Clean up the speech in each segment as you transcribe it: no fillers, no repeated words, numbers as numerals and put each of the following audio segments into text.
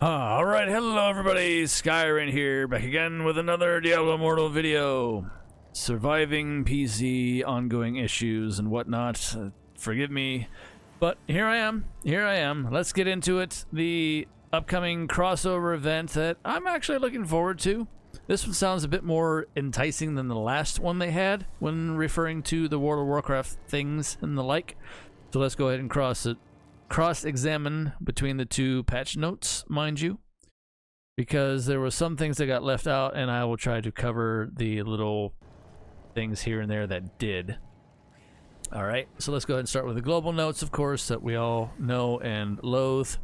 Alright, hello everybody, Skyrim here, back again with another Diablo Immortal video. Surviving PC, ongoing issues and whatnot, forgive me, but here I am, let's get into it. The upcoming crossover event that I'm actually looking forward to. This one sounds a bit more enticing than the last one they had when referring to the World of Warcraft things and the like. So let's go ahead and cross-examine between the two patch notes, mind you, because there were some things that got left out, and I will try to cover the little things here and there that did. All right, so let's go ahead and start with the global notes, of course, that we all know and loathe.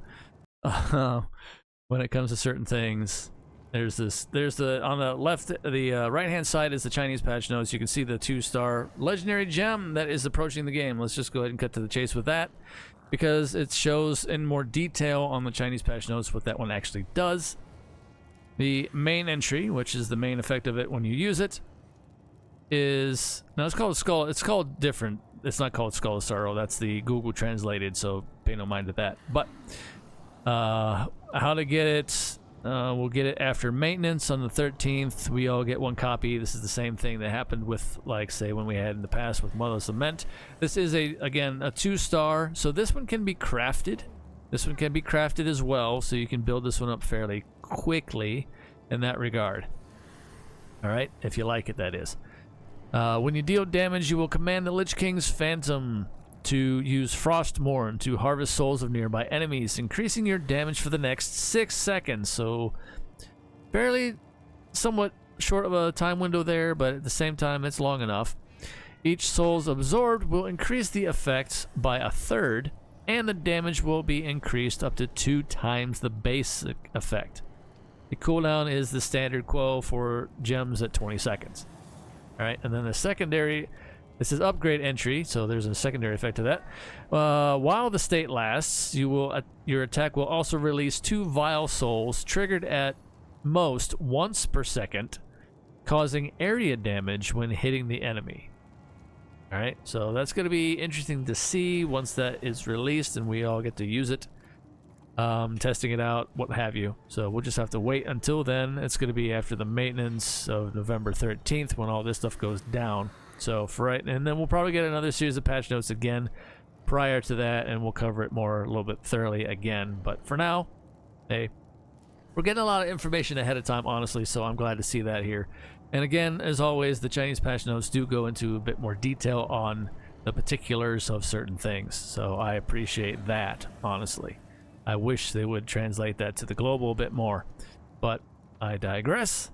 When it comes to certain things, there's the on the left, the right-hand side is the Chinese patch notes. You can see the 2-star legendary gem that is approaching the game. Let's just go ahead and cut to the chase with that, because it shows in more detail on the Chinese patch notes what that one actually does. The main entry, which is the main effect of it when you use it, is now it's called Skull. It's called different. It's not called Skull of Sorrow. That's the Google translated, so pay no mind to that. But how to get it? We'll get it after maintenance on the 13th. We all get one copy. This is the same thing that happened with, like, say, when we had in the past with Mother's Lament. This is, again, a 2-star, so this one can be crafted. This one can be crafted as well, so you can build this one up fairly quickly in that regard. All right, if you like it, that is. When you deal damage, you will command the Lich King's Phantom to use Frostmourne to harvest souls of nearby enemies, increasing your damage for the next 6 seconds. So fairly somewhat short of a time window there, but at the same time it's long enough. Each souls absorbed will increase the effect by 1/3, and the damage will be increased up to 2 times the basic effect. The cooldown is the standard quo for gems at 20 seconds. Alright, and then the secondary, this is upgrade entry, so there's a secondary effect to that. While the state lasts, your attack will also release 2 vile souls, triggered at most once per second, causing area damage when hitting the enemy. Alright, so that's going to be interesting to see once that is released and we all get to use it. Testing it out, what have you. So we'll just have to wait until then. It's going to be after the maintenance of November 13th when all this stuff goes down. So for right, and then we'll probably get another series of patch notes again prior to that, and we'll cover it more a little bit thoroughly again. But for now, hey, we're getting a lot of information ahead of time, honestly, so I'm glad to see that here. And again, as always, the Chinese patch notes do go into a bit more detail on the particulars of certain things, so I appreciate that, honestly. I wish they would translate that to the global a bit more, but I digress.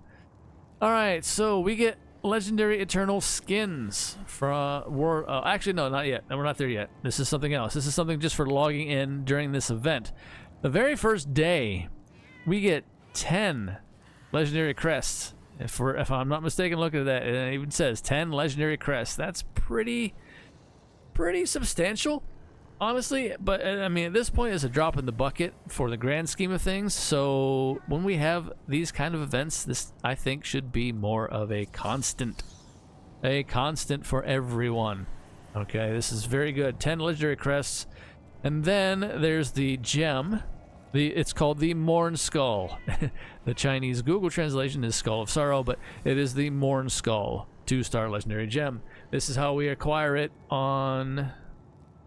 Alright, so we get legendary eternal skins for actually no, not yet. No, we're not there yet. This is something else. This is something just for logging in during this event. The very first day, we get 10 legendary crests. If I'm not mistaken, look at that. It even says 10 legendary crests. That's pretty substantial, honestly. But I mean, at this point, it's a drop in the bucket for the grand scheme of things. So when we have these kind of events, this, I think, should be more of a constant for everyone. Okay, this is very good. 10 legendary crests. And then there's the gem. It's called the Mourneskull. The Chinese Google translation is Skull of Sorrow, but it is the Mourneskull 2-star legendary gem. This is how we acquire it on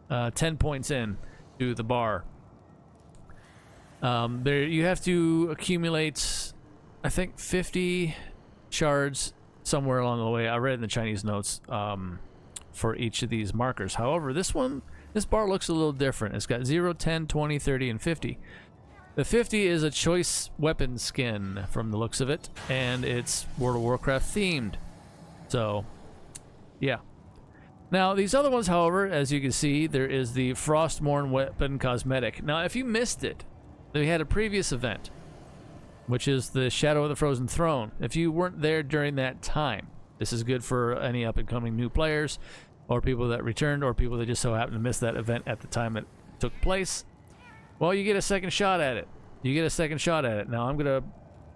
10 points in to the bar. There you have to accumulate, I think, 50 shards somewhere along the way. I read in the Chinese notes for each of these markers. However, this bar looks a little different. It's got 0, 10, 20, 30, and 50. The 50 is a choice weapon skin from the looks of it, and it's World of Warcraft themed. So, yeah. Now, these other ones, however, as you can see, there is the Frostmourne weapon cosmetic. Now, if you missed it, they had a previous event, which is the Shadow of the Frozen Throne. If you weren't there during that time, this is good for any up-and-coming new players, or people that returned, or people that just so happen to miss that event at the time it took place. Well, you get a second shot at it. Now, I'm going to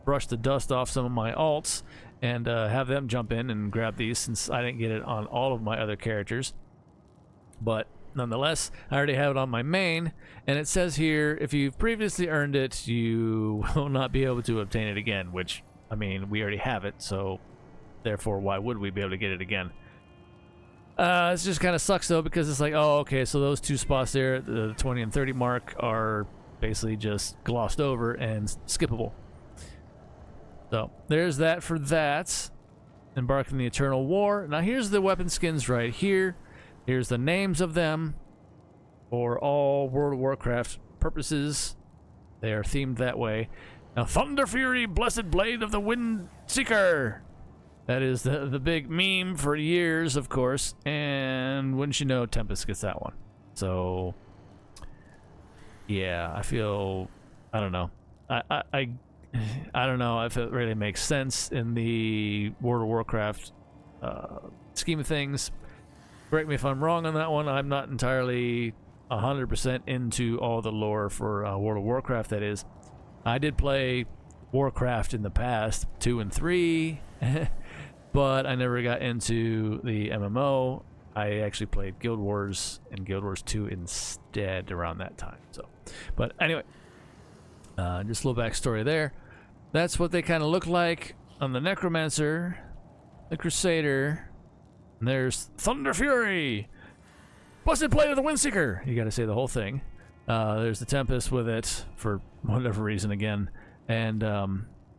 brush the dust off some of my alts and have them jump in and grab these, since I didn't get it on all of my other characters. But nonetheless, I already have it on my main, and it says here, if you've previously earned it, you will not be able to obtain it again, which, I mean, we already have it, so therefore, why would we be able to get it again? It just kind of sucks, though, because it's like, oh, okay, so those 2 spots there, the 20 and 30 mark, are basically just glossed over and skippable. So, there's that for that. Embark in the Eternal War. Now, here's the weapon skins right here. Here's the names of them for all World of Warcraft purposes. They are themed that way. Now, Thunder Fury, Blessed Blade of the Wind Seeker. That is the big meme for years, of course. And wouldn't you know, Tempest gets that one. So, yeah, I feel, I don't know. I don't know if it really makes sense in the World of Warcraft scheme of things. Correct me if I'm wrong on that one. I'm not entirely 100% into all the lore for World of Warcraft, that is. I did play Warcraft in the past, 2 and 3, but I never got into the MMO. I actually played Guild Wars and Guild Wars 2 instead around that time. So, but anyway, just a little backstory there. That's what they kind of look like on the Necromancer, the Crusader, and there's Thunder Fury, Blessed Blade of the Windseeker. You got to say the whole thing. There's the Tempest with it for whatever reason again, and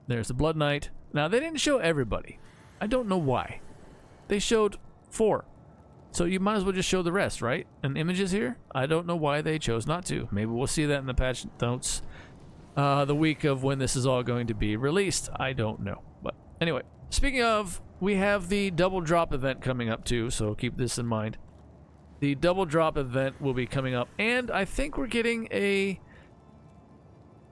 there's the Blood Knight. Now they didn't show everybody. I don't know why. They showed 4. So you might as well just show the rest, right? And images here? I don't know why they chose not to. Maybe we'll see that in the patch notes the week of when this is all going to be released. I don't know. But anyway, speaking of, we have the double drop event coming up too, so keep this in mind. The double drop event will be coming up, and I think we're getting a...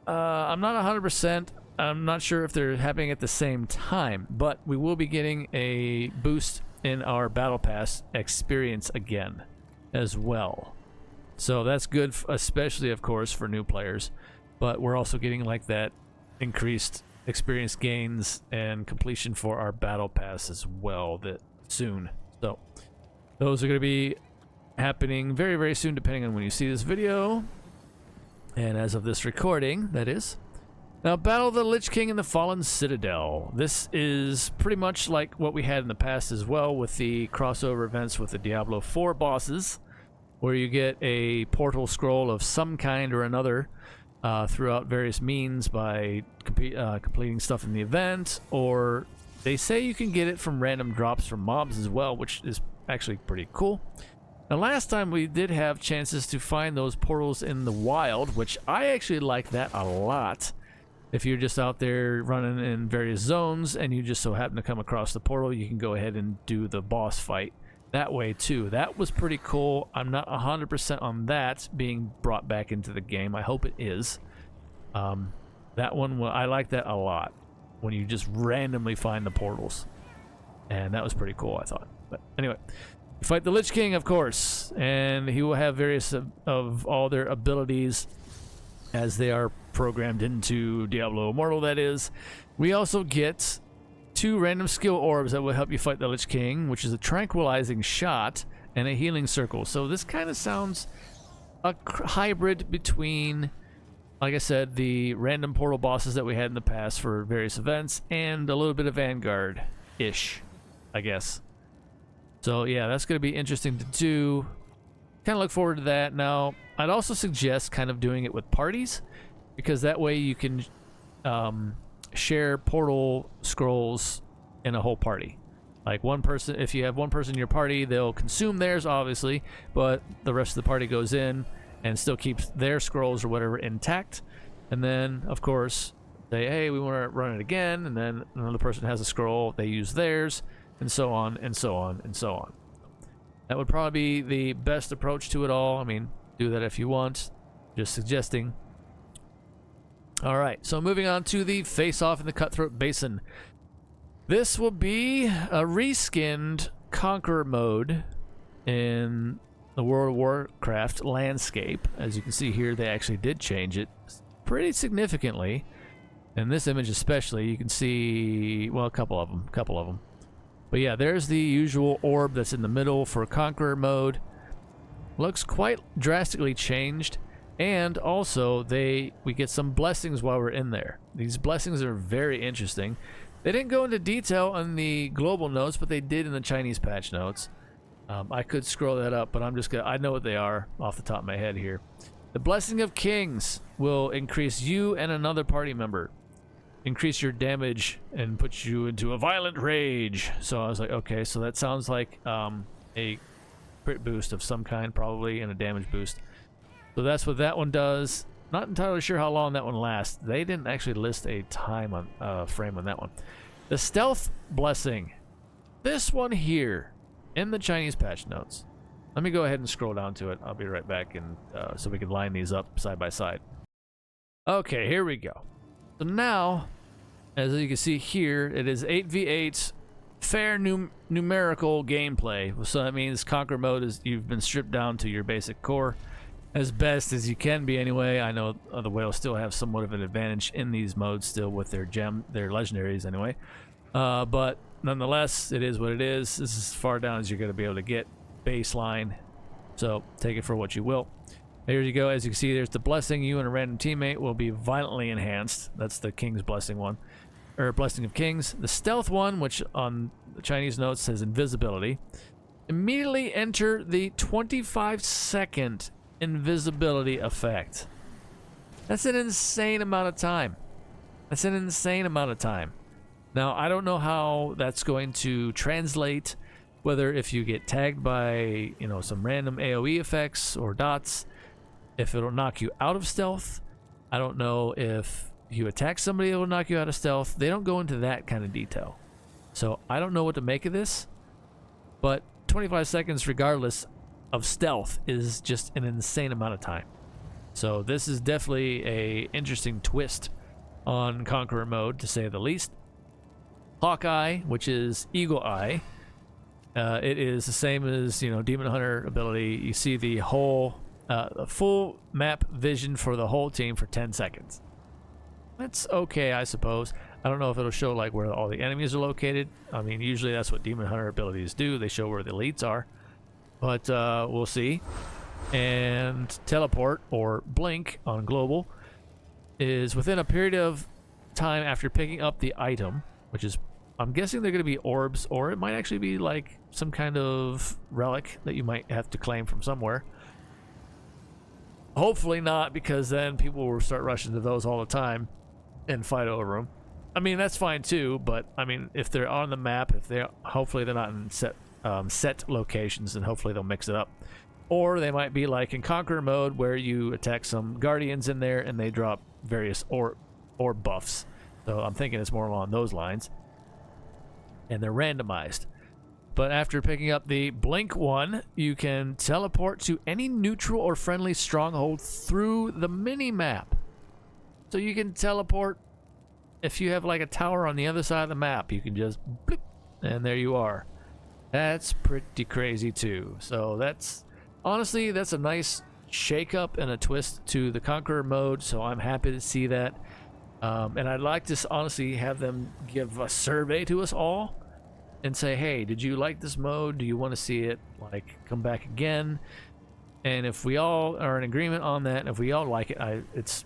I'm not 100%. I'm not sure if they're happening at the same time, but we will be getting a boost in our Battle Pass experience again as well. So that's good, especially, of course, for new players. But we're also getting like that increased experience gains and completion for our Battle Pass as well that soon. So those are going to be happening very, very soon, depending on when you see this video. And as of this recording, that is. Now, Battle of the Lich King in the Fallen Citadel. This is pretty much like what we had in the past as well, with the crossover events with the Diablo 4 bosses, where you get a portal scroll of some kind or another throughout various means by completing stuff in the event, or they say you can get it from random drops from mobs as well, which is actually pretty cool. Now, last time we did have chances to find those portals in the wild, which I actually like that a lot. If you're just out there running in various zones and you just so happen to come across the portal, you can go ahead and do the boss fight that way too. That was pretty cool. I'm not 100% on that being brought back into the game. I hope it is. That one, I like that a lot, when you just randomly find the portals. And that was pretty cool, I thought. But anyway, you fight the Lich King, of course, and he will have various of all their abilities as they are programmed into Diablo Immortal, that is. We also get 2 random skill orbs that will help you fight the Lich King, which is a tranquilizing shot and a healing circle. So this kind of sounds a hybrid between, like I said, the random portal bosses that we had in the past for various events and a little bit of Vanguard-ish, I guess. So yeah, that's going to be interesting to do. Kind of look forward to that. Now, I'd also suggest kind of doing it with parties, because that way you can share portal scrolls in a whole party. Like one person, if you have one person in your party, they'll consume theirs, obviously, but the rest of the party goes in and still keeps their scrolls or whatever intact. And then, of course, say, hey, we want to run it again, and then another person has a scroll, they use theirs, and so on, and so on, and so on. That would probably be the best approach to it all. I mean, do that if you want. Just suggesting. Alright, so moving on to the face-off in the Cutthroat Basin. This will be a reskinned Conqueror mode in the World of Warcraft landscape. As you can see here, they actually did change it pretty significantly. In this image especially, you can see, well, a couple of them. But yeah, there's the usual orb that's in the middle for Conqueror mode. looks quite drastically changed. And also, we get some blessings while we're in there. These blessings are very interesting. They didn't go into detail on the global notes, but they did in the Chinese patch notes. I could scroll that up, but I know what they are off the top of my head here. The Blessing of Kings will increase you and another party member. Increase your damage and put you into a violent rage. So I was like, okay, so that sounds like a crit boost of some kind, probably, and a damage boost. So that's what that one does. Not entirely sure how long that one lasts. They didn't actually list a time on frame on that one. The Stealth Blessing. This one here in the Chinese patch notes. Let me go ahead and scroll down to it. I'll be right back, and so we can line these up side by side. Okay, here we go. So now, as you can see here, it is 8v8 fair numerical gameplay. So that means Conquer mode is you've been stripped down to your basic core as best as you can be anyway. I know the whales still have somewhat of an advantage in these modes still with their legendaries anyway. But nonetheless, it is what it is. This is as far down as you're going to be able to get baseline. So take it for what you will. There you go. As you can see, there's the blessing. You and a random teammate will be violently enhanced. That's the King's Blessing one. Or Blessing of Kings. The Stealth one, which on the Chinese notes says invisibility. Immediately enter the 25-second invisibility effect. That's an insane amount of time. That's an insane amount of time. Now, I don't know how that's going to translate, whether if you get tagged by, some random AoE effects or dots, if it'll knock you out of stealth. I don't know if you attack somebody, it will knock you out of stealth. They don't go into that kind of detail. So I don't know what to make of this, but 25 seconds regardless of stealth is just an insane amount of time. So this is definitely a interesting twist on Conqueror mode, to say the least. Hawkeye, which is Eagle Eye. It is the same as, Demon Hunter ability. You see the whole full map vision for the whole team for 10 seconds. That's okay, I suppose. I don't know if it'll show like where all the enemies are located. I mean, usually that's what Demon Hunter abilities do. They show where the elites are. But we'll see. And Teleport, or Blink on global, is within a period of time after picking up the item, which is, I'm guessing they're going to be orbs, or it might actually be like some kind of relic that you might have to claim from somewhere. Hopefully not, because then people will start rushing to those all the time and fight over them. I mean, that's fine too, but I mean, if they're on the map, hopefully they're not in set locations, and hopefully they'll mix it up. Or they might be like in Conqueror mode, where you attack some guardians in there and they drop various orb buffs. So I'm thinking it's more along those lines. And they're randomized. But after picking up the Blink one, you can teleport to any neutral or friendly stronghold through the mini-map. So you can teleport, if you have like a tower on the other side of the map, you can just blip, and there you are. That's pretty crazy too. So that's, honestly, that's a nice shake-up and a twist to the Conqueror mode, so I'm happy to see that. And I'd like to honestly have them give a survey to us all and say, hey, did you like this mode? Do you want to see it like come back again? And if we all are in agreement on that, and if we all like it, it's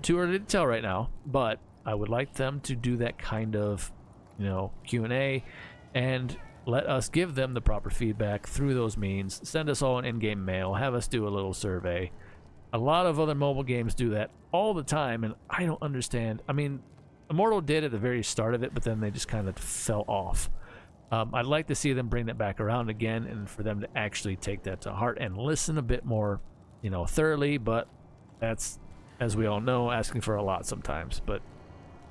too early to tell right now, but I would like them to do that kind of, Q&A, and let us give them the proper feedback through those means. Send us all an in-game mail, have us do a little survey. A lot of other mobile games do that all the time, and I don't understand. I mean, Immortal did at the very start of it, but then they just kind of fell off. I'd like to see them bring that back around again, and for them to actually take that to heart and listen a bit more, thoroughly. But that's, as we all know, asking for a lot sometimes. But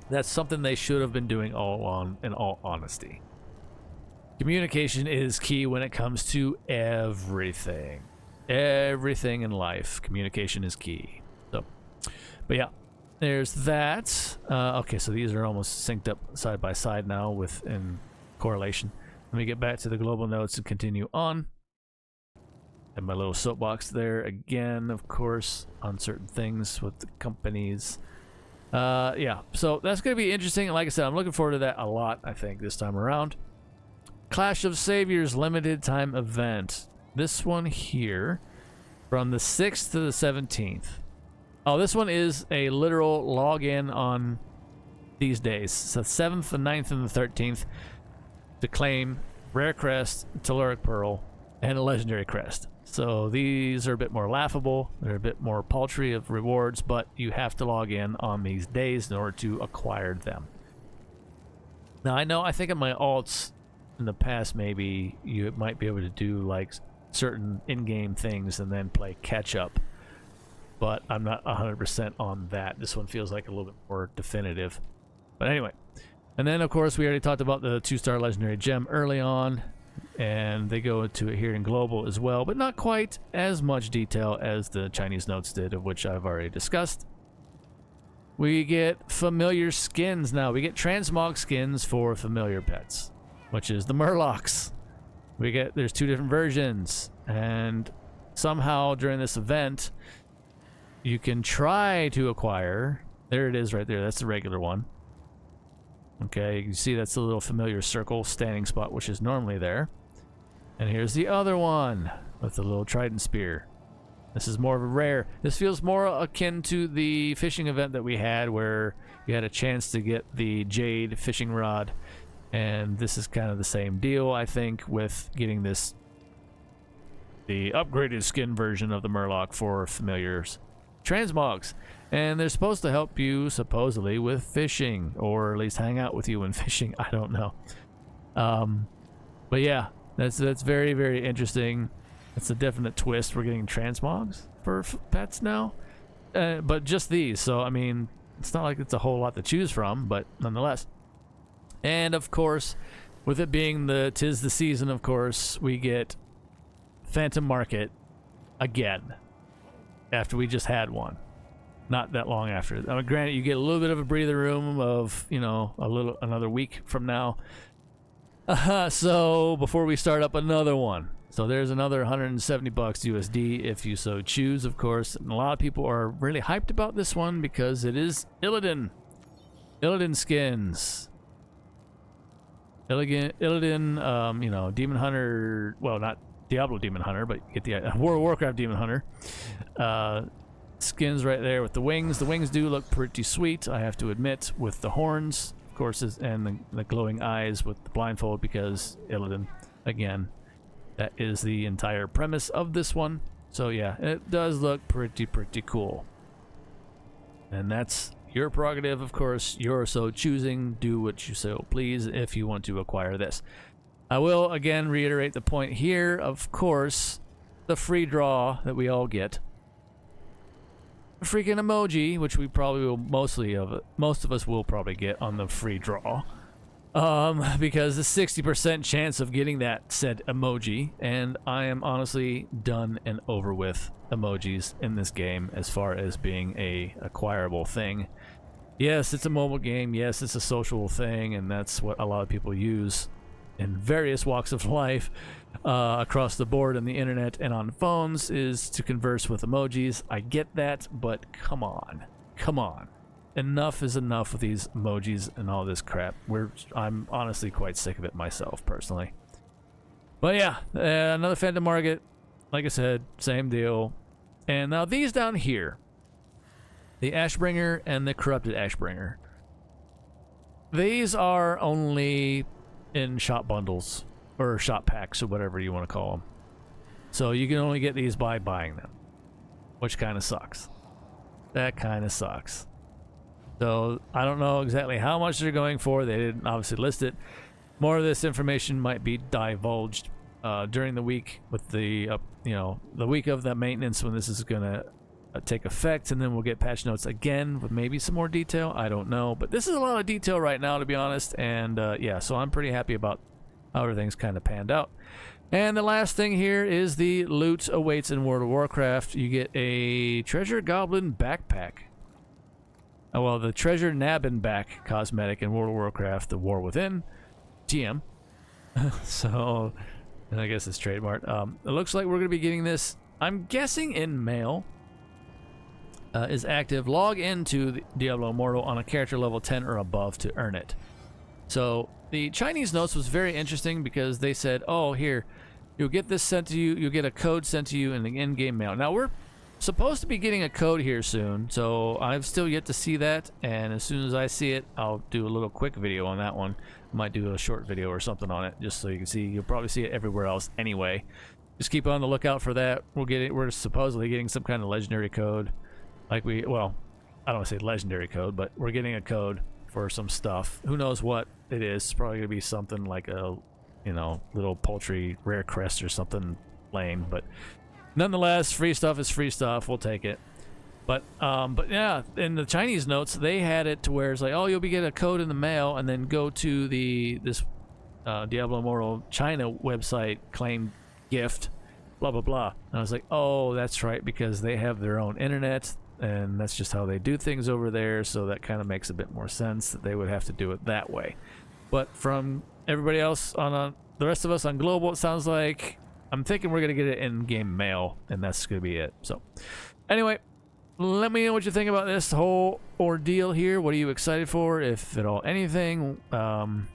that's something they should have been doing all along, in all honesty. Communication is key when it comes to everything. Everything in life, communication is key. So, but yeah, there's that. Okay, so these are almost synced up side by side now in correlation. Let me get back to the global notes and continue on. And my little soapbox there again, of course, on certain things with the companies. Yeah, so that's going to be interesting. Like I said, I'm looking forward to that a lot, I think, this time around. Clash of Saviors limited time event. this one here from the 6th to the 17th. Oh, this one is a literal login on these days. So 7th, the 9th, and the 13th to claim Rare Crest, Telluric Pearl, and a Legendary Crest. So these are a bit more laughable. They're a bit more paltry of rewards, but you have to log in on these days in order to acquire them. Now, I think in my alts in the past, maybe you might be able to do like certain in-game things and then play catch-up. But I'm not 100% on that. This one feels like a little bit more definitive. But anyway. And then, of course, we already talked about the 2-star Legendary Gem early on. And they go into it here in Global as well. But not quite as much detail as the Chinese notes did, of which I've already discussed. We get familiar skins now. We get transmog skins for familiar pets, which is the Murlocs. There's 2 different versions. And somehow during this event, you can try to acquire. There it is right there. That's the regular one. Okay, you can see that's the little familiar circle standing spot, which is normally there. And here's the other one with the little trident spear. This is more of a rare. This feels more akin to the fishing event that we had where you had a chance to get the jade fishing rod. And this is kind of the same deal, I think, with getting the upgraded skin version of the Murloc for familiars. Transmogs, and they're supposed to help you supposedly with fishing, or at least hang out with you when fishing. I don't know, but yeah, that's very, very interesting. It's a definite twist. We're getting transmogs for pets now, but just these. So I mean, it's not like it's a whole lot to choose from, but nonetheless. And of course, with it being tis the season, of course, we get Phantom Market again. After we just had one, not that long after. I mean, granted, you get a little bit of a breather room of, another week from now. So before we start up another one, so there's another $170 USD if you so choose, of course. And a lot of people are really hyped about this one because it is Illidan skins. Illidan, Demon Hunter. Well, not Diablo Demon Hunter, but you get the World of Warcraft Demon Hunter skins right there with the wings. The wings do look pretty sweet, I have to admit, with the horns, of course, and the glowing eyes with the blindfold, because Illidan, again, that is the entire premise of this one. So yeah, it does look pretty cool. And that's your prerogative, of course. You're so choosing. Do what you so please if you want to acquire this. I will again reiterate the point here, of course, the free draw that we all get. A freaking emoji, which we probably will most of us will probably get on the free draw. Because the 60% chance of getting that said emoji, and I am honestly done and over with emojis in this game as far as being a acquirable thing. Yes, it's a mobile game. Yes, it's a social thing, and that's what a lot of people use in various walks of life across the board on the internet and on phones, is to converse with emojis. I get that, but come on. Enough is enough with these emojis and all this crap. I'm honestly quite sick of it myself, personally. But yeah, another Phantom Market. Like I said, same deal. And now these down here, the Ashbringer and the Corrupted Ashbringer. These are only in shop bundles or shop packs or whatever you want to call them. So you can only get these by buying them, which kind of sucks. That kind of sucks. So I don't know exactly how much they're going for. They didn't obviously list it. More of this information might be divulged during the week with the the week of the maintenance when this is gonna take effect, and then we'll get patch notes again with maybe some more detail. I don't know, but this is a lot of detail right now, to be honest. And yeah, so I'm pretty happy about how everything's kind of panned out. And the last thing here is the loot awaits in World of Warcraft. You get a Treasure Goblin backpack. Oh, well, the Treasure Nabbin back cosmetic in World of Warcraft, The War Within, TM. So, I guess it's trademarked. It looks like we're going to be getting this, I'm guessing, in mail. Is active. Log into the Diablo Immortal on a character level 10 or above to earn it. So the Chinese notes was very interesting because they said, oh, here, You'll get this sent to you. You'll get a code sent to you in the in-game mail. Now, we're supposed to be getting a code here soon, so I've still yet to see that, and as soon as I see it, I'll do a little quick video on that one. Might do a short video or something on it, just so you can see. You'll probably see it everywhere else anyway. Just keep on the lookout for that. We're supposedly getting some kind of legendary code. Well, I don't want to say legendary code, but we're getting a code for some stuff. Who knows what it is? It's probably going to be something like a, little poultry rare crest or something lame, but nonetheless, free stuff is free stuff. We'll take it. But yeah, in the Chinese notes, they had it to where it's like, oh, you'll be getting a code in the mail, and then go to this Diablo Immortal China website, claim gift, blah blah blah. And I was like, oh, that's right, because they have their own internet, and that's just how they do things over there. So that kind of makes a bit more sense that they would have to do it that way. But from everybody else on the rest of us on global, it sounds like I'm thinking we're gonna get it in game mail, and that's gonna be it. So anyway, let me know what you think about this whole ordeal here. What are you excited for, if at all anything? The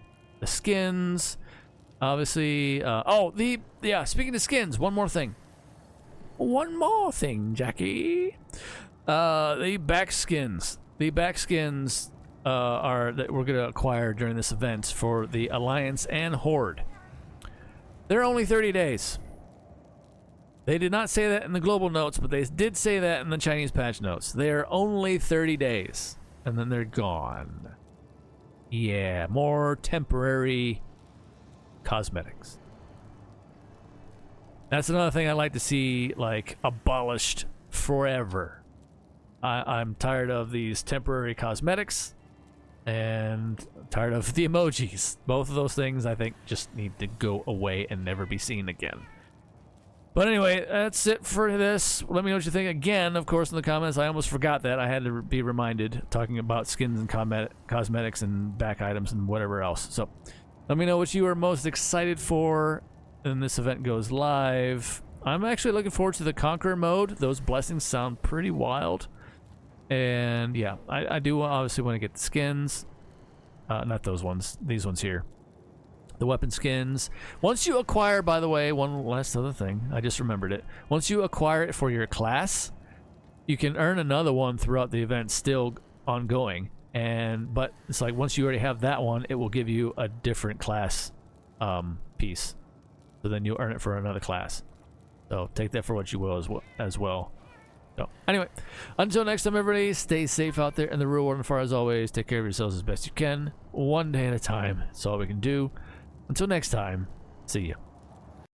skins, obviously. Speaking of skins, one more thing, Jackie. The back skins are that we're gonna acquire during this event for the Alliance and Horde. They're only 30 days. They did not say that in the global notes, but they did say that in the Chinese patch notes. They are only 30 days, and then they're gone. Yeah, more temporary cosmetics. That's another thing I'd like to see, like, abolished forever. I'm tired of these temporary cosmetics, and I'm tired of the emojis. Both of those things, I think, just need to go away and never be seen again. But anyway, that's it for this. Let me know what you think. Again, of course, in the comments. I almost forgot that. I had to be reminded, talking about skins and cosmetics and back items and whatever else. So let me know what you are most excited for when this event goes live. I'm actually looking forward to the Conqueror mode. Those blessings sound pretty wild. And yeah, I do obviously want to get the skins. Not those ones. These ones here. The weapon skins. Once you acquire, by the way, one last other thing, I just remembered it. Once you acquire it for your class, you can earn another one throughout the event, still ongoing. But it's like once you already have that one, it will give you a different class piece. So then you'll earn it for another class. So take that for what you will as well. So anyway, until next time, everybody, stay safe out there in the real world, and far as always, take care of yourselves as best you can, one day at a time. That's all we can do. Until next time, see you.